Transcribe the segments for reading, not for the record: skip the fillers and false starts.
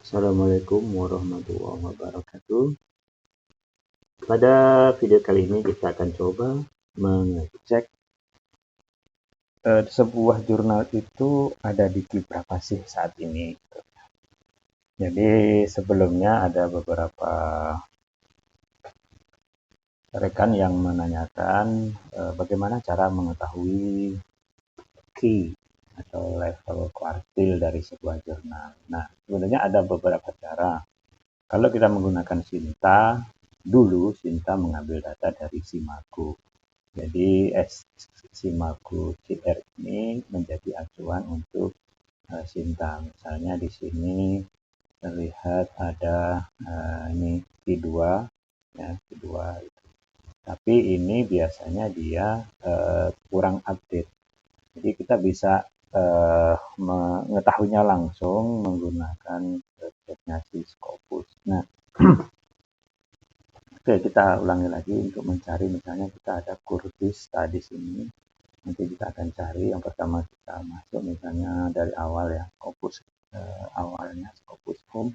Assalamualaikum warahmatullahi wabarakatuh. Pada video kali ini kita akan coba mengecek sebuah jurnal itu ada di key berapa sih saat ini. Jadi sebelumnya ada beberapa rekan yang menanyakan bagaimana cara mengetahui key atau level kuartil dari sebuah jurnal. Nah, sebenarnya ada beberapa cara. Kalau kita menggunakan Sinta, dulu Sinta mengambil data dari Simago. Jadi Simago CR ini menjadi acuan untuk Sinta. Misalnya di sini terlihat ada ini Q2 ya, Q2 itu. Tapi ini biasanya dia kurang update. Jadi kita bisa mengetahuinya langsung menggunakan websitenya si Scopus. Nah, oke, kita ulangi lagi untuk mencari, misalnya kita ada Curtis Studies ini. Nanti kita akan cari, yang pertama kita masuk misalnya dari awal ya, Scopus awalnya Scopus Home.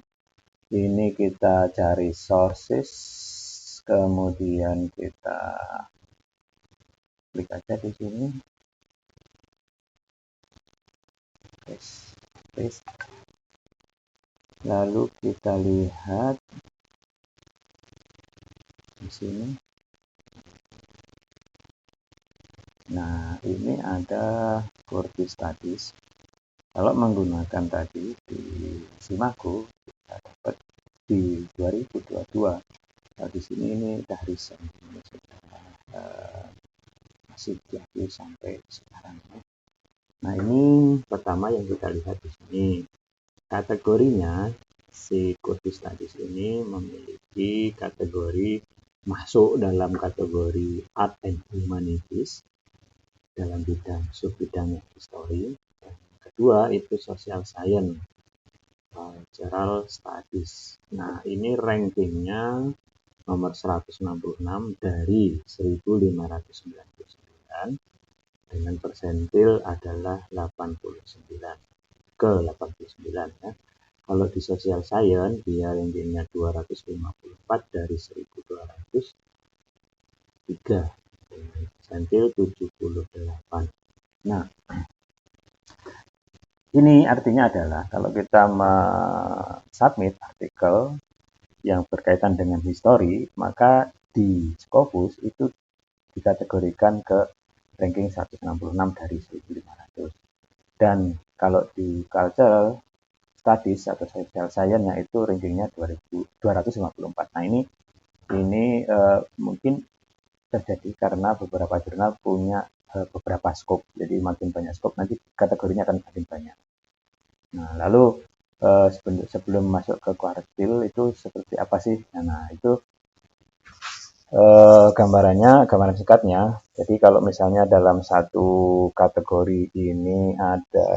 Ini kita cari sources, kemudian kita klik aja di sini. Paste. Lalu kita lihat di sini. Nah, ini ada Curtis Studies. Kalau menggunakan tadi di Simago, kita dapat di 2022. Nah, di sini ini udah recent, ini sudah masih diakui sampai sekarang. Nah, ini pertama yang kita lihat di sini. Kategorinya si Curtis Studies ini memiliki kategori masuk dalam kategori Art and Humanities dalam bidang subbidang history. Kedua itu Social Science, Cultural Studies. Nah, ini rankingnya nomor 166 dari 1599 dengan persentil adalah 89 ke 89 ya. Kalau di Social Science dia rankingnya 254 dari 1203 dengan persentil 78. Nah, ini artinya adalah kalau kita submit artikel yang berkaitan dengan histori, maka di Scopus itu dikategorikan ke ranking 166 dari 1500. Dan kalau di Cultural Studies atau Social Science-nya itu rankingnya 254. Nah, ini mungkin terjadi karena beberapa jurnal punya beberapa scope. Jadi makin banyak scope nanti kategorinya akan makin banyak. Nah, lalu sebelum masuk ke kuartil itu seperti apa sih? Nah, itu gambaran singkatnya. Jadi kalau misalnya dalam satu kategori ini ada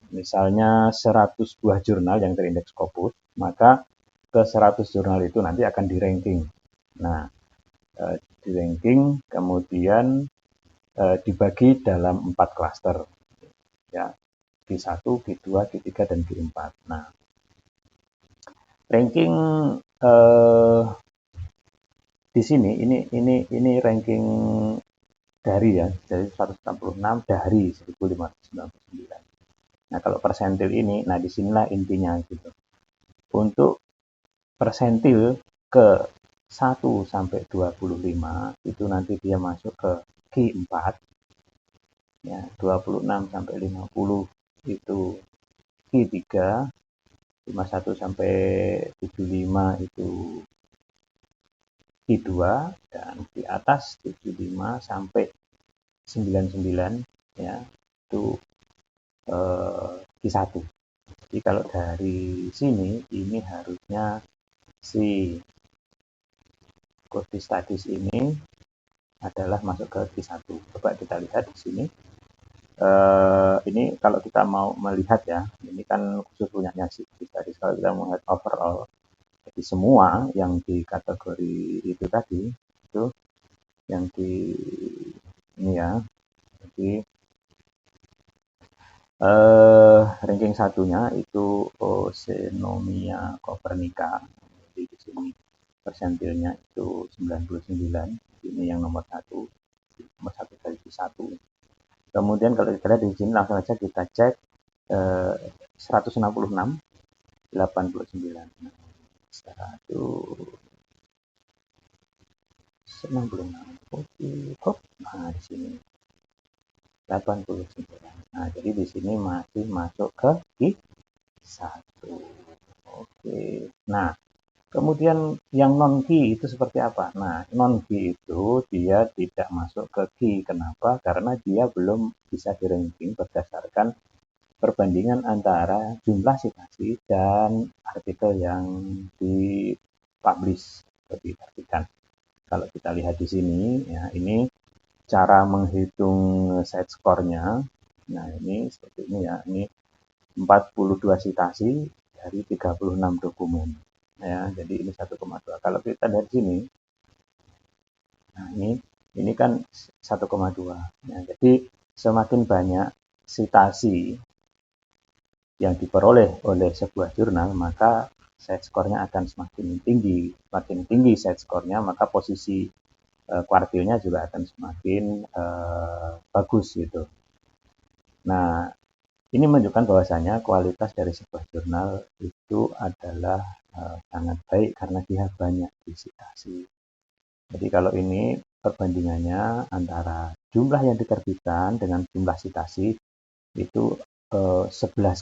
misalnya 100 buah jurnal yang terindeks Scopus, maka ke 100 jurnal itu nanti akan di ranking. Nah, di ranking kemudian dibagi dalam 4 klaster. Ya, Q1, Q2, Q3 dan Q4. Nah, ranking di sini ini ranking dari ya, dari 166 dari 1599. Nah, kalau persentil ini, nah disinilah intinya gitu. Untuk persentil ke 1 sampai 25 itu nanti dia masuk ke Q4. Ya, 26 sampai 50 itu Q3, 51 sampai 75 itu Q2, dan di atas 75 sampai 99 ya itu Q1. Jadi kalau dari sini ini harusnya si Curtis Studies ini adalah masuk ke Q1. Coba kita lihat di sini. Ini kalau kita mau melihat ya, ini kan khusus punyanya si Curtis Studies. Kalau kita melihat overall, jadi semua yang di kategori itu tadi itu yang di ini ya, jadi ranking satunya itu Philosophiae Copernica. Jadi di sini persentilnya itu 99. Ini yang nomor satu dari satu. Kemudian kalau kita lihat di sini langsung saja kita cek 166, 89. 166. Oke, kok. Nah, di sini 89. Nah, jadi di sini masih masuk ke Q1. Oke. Nah, kemudian yang non-Q itu seperti apa? Nah, non-Q itu dia tidak masuk ke Q. Kenapa? Karena dia belum bisa di-ranking berdasarkan perbandingan antara jumlah citasi dan artikel yang dipublish atau diterbitkan. Kalau kita lihat di sini, ya ini cara menghitung site score-nya. Nah, ini seperti ini ya. Ini 42 citasi dari 36 dokumen. Ya, jadi ini 1,2. Kalau kita dari sini, nah ini kan 1,2. Ya, jadi semakin banyak citasi yang diperoleh oleh sebuah jurnal, maka site score-nya akan semakin tinggi. Semakin tinggi site score-nya, maka posisi kuartilnya juga akan semakin bagus gitu. Nah, ini menunjukkan bahwasanya kualitas dari sebuah jurnal itu adalah sangat baik karena dia banyak disitasi. Jadi kalau ini perbandingannya antara jumlah yang diterbitkan dengan jumlah citasi itu 11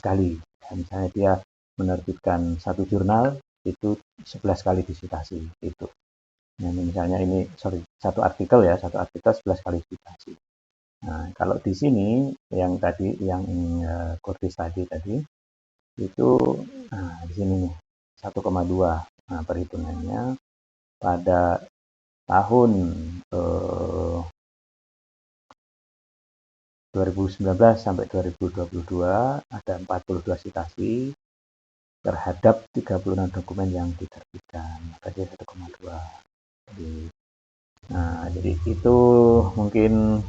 kali. Misalnya dia menerbitkan satu jurnal itu 11 kali disitasi itu. Nah, misalnya ini satu artikel 11 kali disitasi. Nah, kalau di sini yang tadi yang Curtis tadi itu di sini nih 1,2. Nah, perhitungannya pada tahun 2019 sampai 2022 ada 42 citasi terhadap 36 dokumen yang diterbitkan, maka dia 1,2. Nah, jadi itu mungkin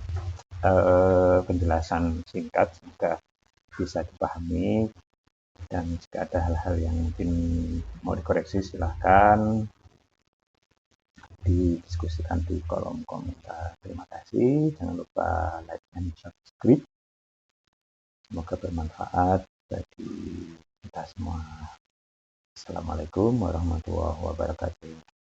penjelasan singkat, semoga bisa dipahami, dan jika ada hal-hal yang mungkin mau dikoreksi silahkan didiskusikan di kolom komentar. Terima kasih, jangan lupa like and subscribe, semoga bermanfaat bagi kita semua. Assalamualaikum warahmatullahi wabarakatuh.